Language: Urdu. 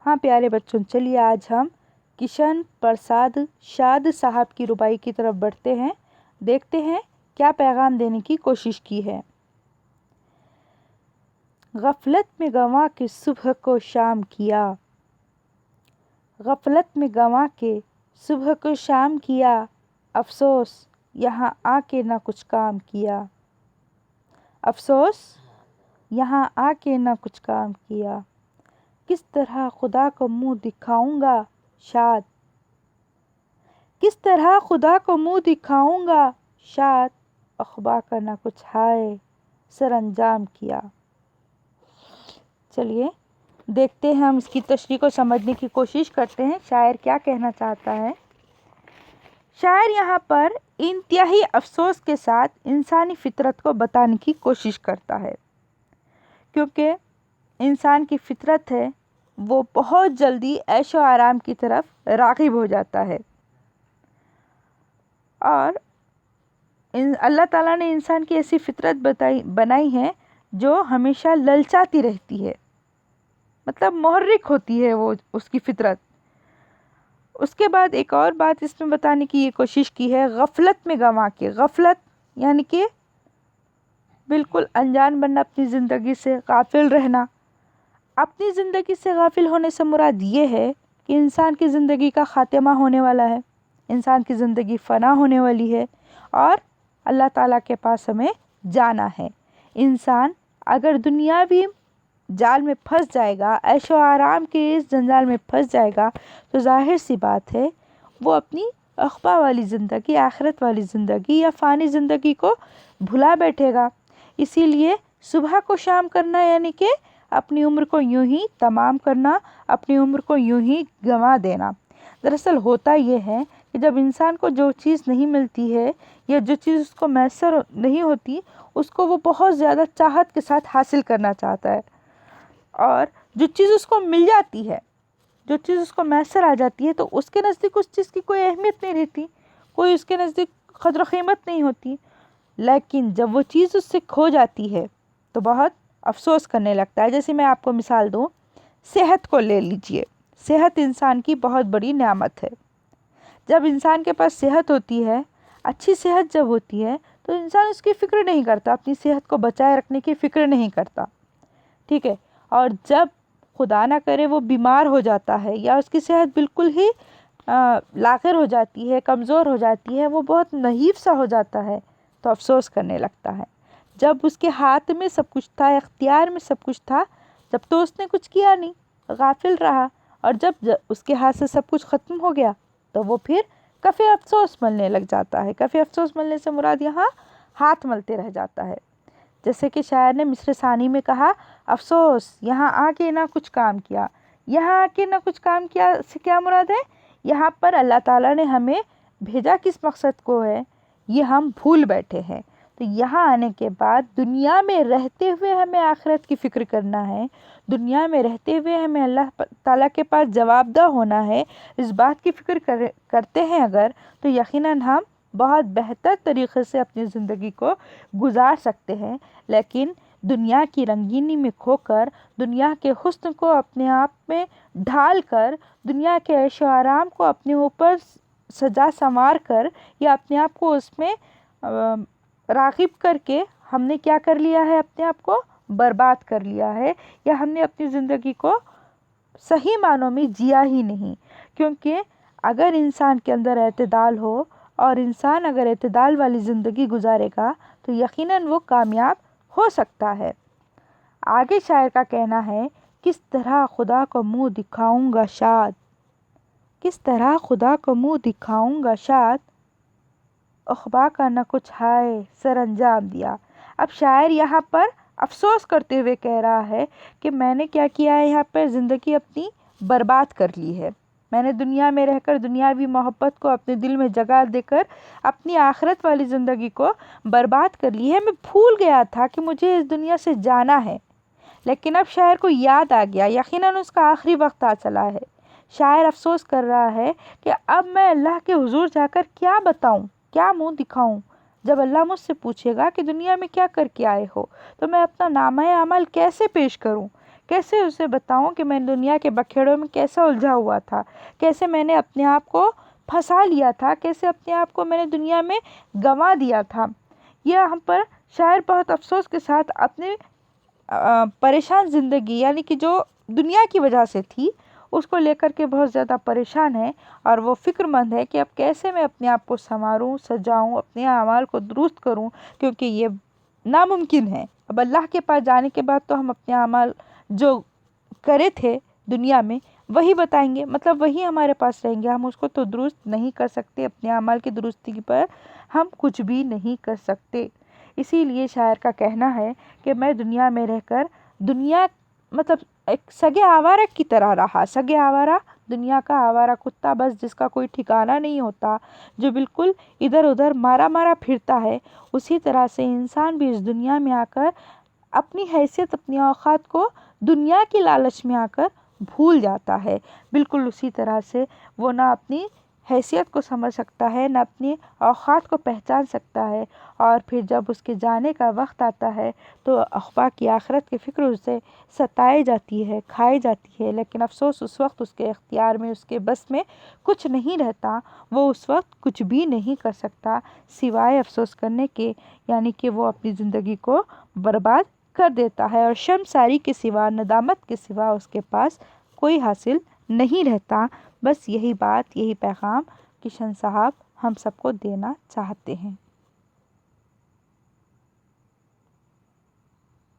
ہاں پیارے بچوں، چلیے آج ہم کشن پرساد شاد صاحب کی رباعی کی طرف بڑھتے ہیں، دیکھتے ہیں کیا پیغام دینے کی کوشش کی ہے۔ غفلت میں گنوا کے صبح کو شام کیا، غفلت میں گنوا کے صبح کو شام کیا، افسوس یہاں آ کے نہ کچھ کام کیا، افسوس یہاں آ کے نہ کچھ کام کیا، کس طرح خدا کو منہ دکھاؤں گا شاد، کس طرح خدا کو منہ دکھاؤں گا شاد، عقبہ کا نہ کچھ ہائے سر انجام کیا۔ چلیے دیکھتے ہیں، ہم اس کی تشریح کو سمجھنے کی کوشش کرتے ہیں، شاعر کیا کہنا چاہتا ہے۔ شاعر یہاں پر انتہائی افسوس کے ساتھ انسانی فطرت کو بتانے کی کوشش کرتا ہے، کیونکہ انسان کی فطرت ہے وہ بہت جلدی عیش و آرام کی طرف راغب ہو جاتا ہے، اور اللہ تعالیٰ نے انسان کی ایسی فطرت بنائی ہے جو ہمیشہ للچاتی رہتی ہے، مطلب محرک ہوتی ہے وہ اس کی فطرت۔ اس کے بعد ایک اور بات اس میں بتانے کی یہ کوشش کی ہے، غفلت میں گنوا کے، غفلت یعنی کہ بالکل انجان بننا، اپنی زندگی سے غافل رہنا۔ اپنی زندگی سے غافل ہونے سے مراد یہ ہے کہ انسان کی زندگی کا خاتمہ ہونے والا ہے، انسان کی زندگی فنا ہونے والی ہے، اور اللہ تعالیٰ کے پاس ہمیں جانا ہے۔ انسان اگر دنیاوی جال میں پھنس جائے گا، عیش و آرام کے اس جنجال میں پھنس جائے گا، تو ظاہر سی بات ہے وہ اپنی عقبہ والی زندگی، آخرت والی زندگی یا فانی زندگی کو بھلا بیٹھے گا۔ اسی لیے صبح کو شام کرنا یعنی کہ اپنی عمر کو یوں ہی تمام کرنا، اپنی عمر کو یوں ہی گنوا دینا۔ دراصل ہوتا یہ ہے کہ جب انسان کو جو چیز نہیں ملتی ہے یا جو چیز اس کو میسر نہیں ہوتی، اس کو وہ بہت زیادہ چاہت کے ساتھ حاصل کرنا چاہتا ہے، اور جو چیز اس کو مل جاتی ہے، جو چیز اس کو میسر آ جاتی ہے، تو اس کے نزدیک اس چیز کی کوئی اہمیت نہیں رہتی، کوئی اس کے نزدیک قدر و قیمت نہیں ہوتی۔ لیکن جب وہ چیز اس سے کھو جاتی ہے تو بہت افسوس کرنے لگتا ہے۔ جیسے میں آپ کو مثال دوں، صحت کو لے لیجئے، صحت انسان کی بہت بڑی نعمت ہے۔ جب انسان کے پاس صحت ہوتی ہے، اچھی صحت جب ہوتی ہے، تو انسان اس کی فکر نہیں کرتا، اپنی صحت کو بچائے رکھنے کی فکر نہیں کرتا، ٹھیک ہے۔ اور جب خدا نہ کرے وہ بیمار ہو جاتا ہے یا اس کی صحت بالکل ہی لاغر ہو جاتی ہے، کمزور ہو جاتی ہے، وہ بہت نحیف سا ہو جاتا ہے، تو افسوس کرنے لگتا ہے۔ جب اس کے ہاتھ میں سب کچھ تھا، اختیار میں سب کچھ تھا، جب تو اس نے کچھ کیا نہیں، غافل رہا، اور جب اس کے ہاتھ سے سب کچھ ختم ہو گیا تو وہ پھر کفِ افسوس ملنے لگ جاتا ہے۔ کفِ افسوس ملنے سے مراد یہاں ہاتھ ملتے رہ جاتا ہے۔ جیسے کہ شاعر نے مصرع ثانی میں کہا، افسوس یہاں آ کے نہ کچھ کام کیا۔ یہاں آ کے نہ کچھ کام کیا سے کیا مراد ہے؟ یہاں پر اللہ تعالیٰ نے ہمیں بھیجا کس مقصد کو ہے، یہ ہم بھول بیٹھے ہیں۔ تو یہاں آنے کے بعد دنیا میں رہتے ہوئے ہمیں آخرت کی فکر کرنا ہے، دنیا میں رہتے ہوئے ہمیں اللہ تعالیٰ کے پاس جواب دہ ہونا ہے۔ اس بات کی فکر کرتے ہیں اگر، تو یقیناً ہم بہت بہتر طریقے سے اپنی زندگی کو گزار سکتے ہیں۔ لیکن دنیا کی رنگینی میں کھو کر، دنیا کے حسن کو اپنے آپ میں ڈھال کر، دنیا کے عیش و آرام کو اپنے اوپر سجا سنوار کر، یا اپنے آپ کو اس میں راغب کر کے ہم نے کیا کر لیا ہے، اپنے آپ کو برباد کر لیا ہے، یا ہم نے اپنی زندگی کو صحیح معنوں میں جیا ہی نہیں۔ کیونکہ اگر انسان کے اندر اعتدال ہو، اور انسان اگر اعتدال والی زندگی گزارے گا، تو یقیناً وہ کامیاب ہو سکتا ہے۔ آگے شاعر کا کہنا ہے، کس طرح خدا کو منہ دکھاؤں گا شاد، کس طرح خدا کو منہ دکھاؤں گا شاد، عقبہ کا نہ کچھ ہائے سر انجام دیا۔ اب شاعر یہاں پر افسوس کرتے ہوئے کہہ رہا ہے کہ میں نے کیا کیا ہے، یہاں پر زندگی اپنی برباد کر لی ہے۔ میں نے دنیا میں رہ کر دنیاوی محبت کو اپنے دل میں جگہ دے کر اپنی آخرت والی زندگی کو برباد کر لی ہے۔ میں بھول گیا تھا کہ مجھے اس دنیا سے جانا ہے، لیکن اب شاعر کو یاد آ گیا، یقیناً اس کا آخری وقت آ چلا ہے۔ شاعر افسوس کر رہا ہے کہ اب میں اللہ کے حضور جا کر کیا بتاؤں، کیا منہ دکھاؤں۔ جب اللہ مجھ سے پوچھے گا کہ دنیا میں کیا کر کے آئے ہو، تو میں اپنا نامہ اعمال کیسے پیش کروں، کیسے اسے بتاؤں کہ میں دنیا کے بکھیڑوں میں کیسے الجھا ہوا تھا، کیسے میں نے اپنے آپ کو پھنسا لیا تھا، کیسے اپنے آپ کو میں نے دنیا میں گنوا دیا تھا۔ یہاں پر شاعر بہت افسوس کے ساتھ اپنے پریشان زندگی، یعنی کہ جو دنیا کی وجہ سے تھی، اس کو لے کر کے بہت زیادہ پریشان ہے، اور وہ فکر مند ہے کہ اب کیسے میں اپنے آپ کو سنواروں، سجاؤں، اپنے اعمال کو درست کروں، کیونکہ یہ ناممکن ہے۔ اب اللہ کے پاس جانے کے بعد تو ہم اپنے اعمال جو کرے تھے دنیا میں وہی بتائیں گے، مطلب وہی ہمارے پاس رہیں گے، ہم اس کو تو درست نہیں کر سکتے، اپنے اعمال کی درستی پر ہم کچھ بھی نہیں کر سکتے۔ اسی لیے شاعر کا کہنا ہے کہ میں دنیا میں رہ کر دنیا مطلب ایک سگے آوارہ کی طرح رہا۔ سگے آوارہ دنیا کا آوارہ کتا، بس جس کا کوئی ٹھکانہ نہیں ہوتا، جو بالکل ادھر ادھر مارا مارا پھرتا ہے۔ اسی طرح سے انسان بھی اس دنیا میں آ کر اپنی حیثیت، اپنی اوقات کو دنیا کی لالچ میں آ کر بھول جاتا ہے۔ بالکل اسی طرح سے وہ نہ اپنی حیثیت کو سمجھ سکتا ہے، نہ اپنی اوقات کو پہچان سکتا ہے، اور پھر جب اس کے جانے کا وقت آتا ہے تو عقبہ کی آخرت کی فکر اسے ستائی جاتی ہے، کھائی جاتی ہے، لیکن افسوس اس وقت اس کے اختیار میں، اس کے بس میں کچھ نہیں رہتا۔ وہ اس وقت کچھ بھی نہیں کر سکتا سوائے افسوس کرنے کے، یعنی کہ وہ اپنی زندگی کو برباد کر دیتا ہے، اور شرمساری کے سوا، ندامت کے سوا اس کے پاس کوئی حاصل نہیں رہتا۔ بس یہی بات، یہی پیغام کشن صاحب ہم سب کو دینا چاہتے ہیں۔